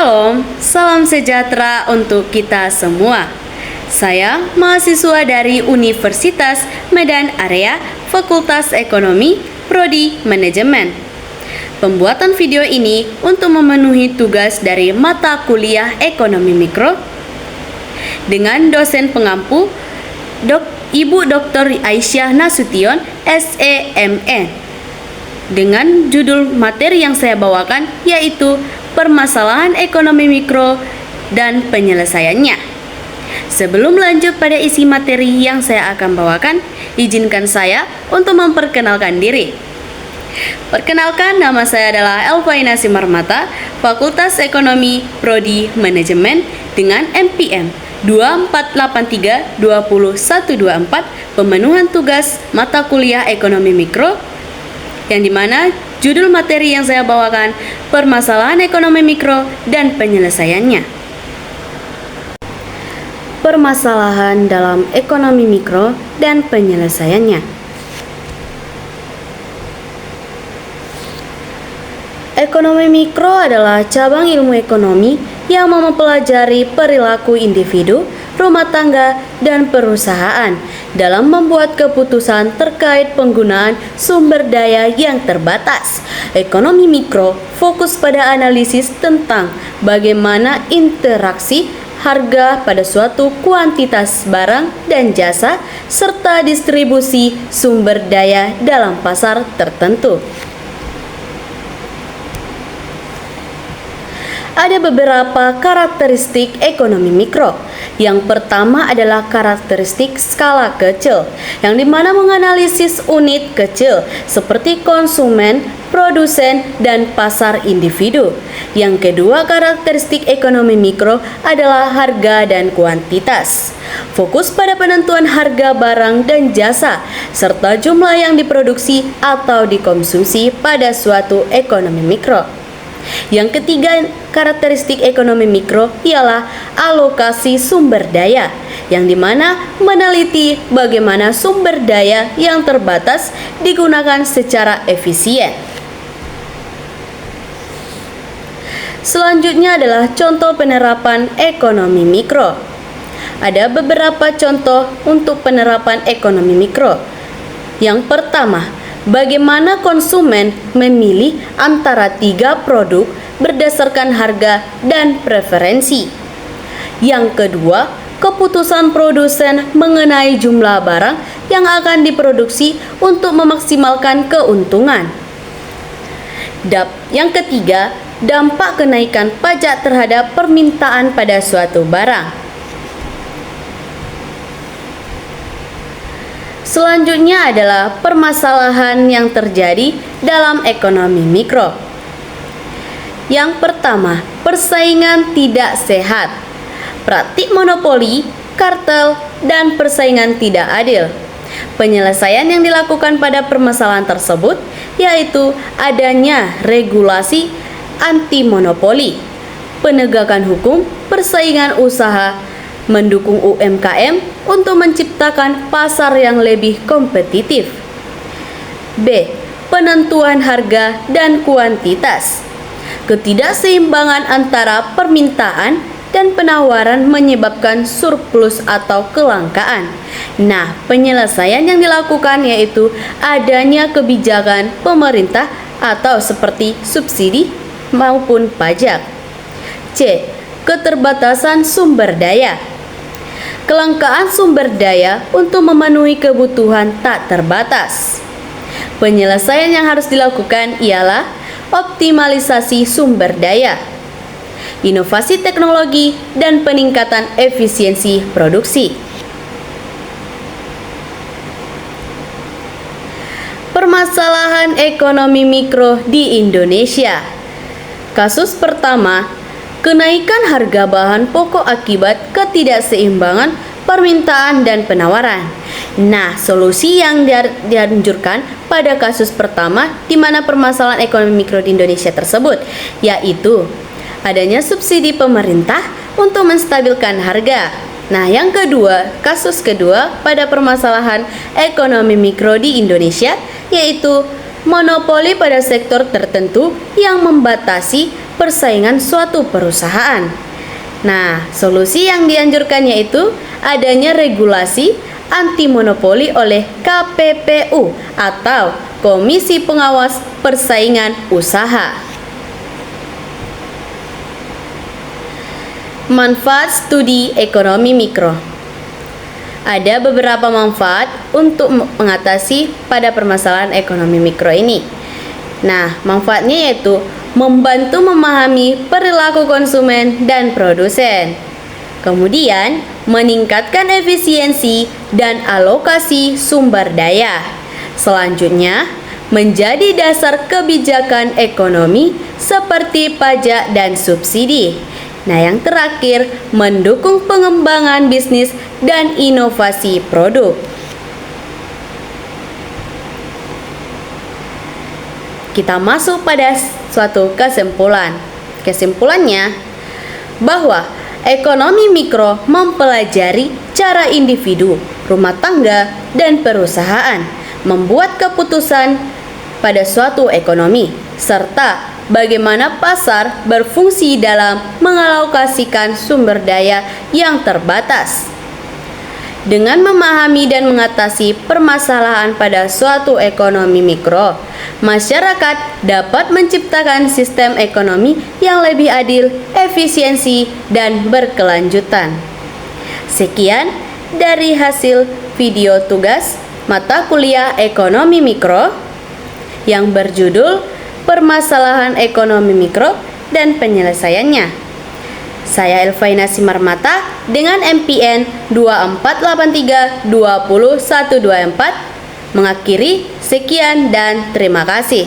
Shalom, salam sejahtera untuk kita semua. Saya mahasiswa dari Universitas Medan Area, Fakultas Ekonomi, Prodi Manajemen. Pembuatan video ini untuk memenuhi tugas dari mata kuliah Ekonomi Mikro dengan dosen pengampu Ibu Dr. Aisyah Nasution, SEMN. Dengan judul materi yang saya bawakan yaitu permasalahan ekonomi mikro dan penyelesaiannya. Sebelum lanjut pada isi materi yang saya akan bawakan, izinkan saya untuk memperkenalkan diri. Perkenalkan, nama saya adalah Elvaina Simarmata, Fakultas Ekonomi, Prodi Manajemen dengan MPM 2483-20124, pemenuhan tugas mata kuliah Ekonomi Mikro, yang dimana judul materi yang saya bawakan permasalahan ekonomi mikro dan penyelesaiannya. Permasalahan dalam ekonomi mikro dan penyelesaiannya. Ekonomi mikro adalah cabang ilmu ekonomi yang mempelajari perilaku individu, rumah tangga, dan perusahaan dalam membuat keputusan terkait penggunaan sumber daya yang terbatas. Ekonomi mikro fokus pada analisis tentang bagaimana interaksi harga pada suatu kuantitas barang dan jasa serta distribusi sumber daya dalam pasar tertentu. Ada beberapa karakteristik ekonomi mikro. Yang pertama adalah karakteristik skala kecil, yang dimana menganalisis unit kecil seperti konsumen, produsen, dan pasar individu. Yang kedua karakteristik ekonomi mikro adalah harga dan kuantitas. Fokus pada penentuan harga barang dan jasa, serta jumlah yang diproduksi atau dikonsumsi pada suatu ekonomi mikro. Yang ketiga karakteristik ekonomi mikro ialah alokasi sumber daya, yang dimana meneliti bagaimana sumber daya yang terbatas digunakan secara efisien. Selanjutnya adalah contoh penerapan ekonomi mikro. Ada beberapa contoh untuk penerapan ekonomi mikro. Yang pertama, bagaimana konsumen memilih antara 3 produk berdasarkan harga dan preferensi. Yang kedua, keputusan produsen mengenai jumlah barang yang akan diproduksi untuk memaksimalkan keuntungan. Yang ketiga, dampak kenaikan pajak terhadap permintaan pada suatu barang. Selanjutnya adalah permasalahan yang terjadi dalam ekonomi mikro. Yang pertama, persaingan tidak sehat, praktik monopoli, kartel, dan persaingan tidak adil. Penyelesaian yang dilakukan pada permasalahan tersebut yaitu adanya regulasi anti monopoli, penegakan hukum, persaingan usaha, mendukung UMKM untuk menciptakan pasar yang lebih kompetitif. B. Penentuan harga dan kuantitas. Ketidakseimbangan antara permintaan dan penawaran menyebabkan surplus atau kelangkaan. Nah, penyelesaian yang dilakukan yaitu adanya kebijakan pemerintah atau seperti subsidi maupun pajak. C. Keterbatasan sumber daya. Kelangkaan sumber daya untuk memenuhi kebutuhan tak terbatas. Penyelesaian yang harus dilakukan ialah optimalisasi sumber daya, inovasi teknologi, dan peningkatan efisiensi produksi. Permasalahan ekonomi mikro di Indonesia. Kasus pertama, kenaikan harga bahan pokok akibat ketidakseimbangan permintaan dan penawaran. Nah, solusi yang dianjurkan pada kasus pertama di mana permasalahan ekonomi mikro di Indonesia tersebut yaitu adanya subsidi pemerintah untuk menstabilkan harga. Nah, yang kedua, kasus kedua pada permasalahan ekonomi mikro di Indonesia yaitu monopoli pada sektor tertentu yang membatasi persaingan suatu perusahaan. Nah, solusi yang dianjurkan yaitu adanya regulasi anti monopoli oleh KPPU atau Komisi Pengawas Persaingan Usaha. Manfaat studi ekonomi mikro. Ada beberapa manfaat untuk mengatasi pada permasalahan ekonomi mikro ini. Nah, manfaatnya yaitu membantu memahami perilaku konsumen dan produsen. Kemudian, meningkatkan efisiensi dan alokasi sumber daya. Selanjutnya, menjadi dasar kebijakan ekonomi seperti pajak dan subsidi. Nah, yang terakhir, mendukung pengembangan bisnis dan inovasi produk. Kita masuk pada suatu kesimpulan. Kesimpulannya, bahwa ekonomi mikro mempelajari cara individu, rumah tangga, dan perusahaan membuat keputusan pada suatu ekonomi, serta bagaimana pasar berfungsi dalam mengalokasikan sumber daya yang terbatas. Dengan memahami dan mengatasi permasalahan pada suatu ekonomi mikro, masyarakat dapat menciptakan sistem ekonomi yang lebih adil, efisiensi, dan berkelanjutan. Sekian dari hasil video tugas mata kuliah ekonomi mikro yang berjudul Permasalahan Ekonomi Mikro dan Penyelesaiannya. Saya Elvaina Simarmata dengan MPN 2483202124 mengakhiri. Sekian dan terima kasih.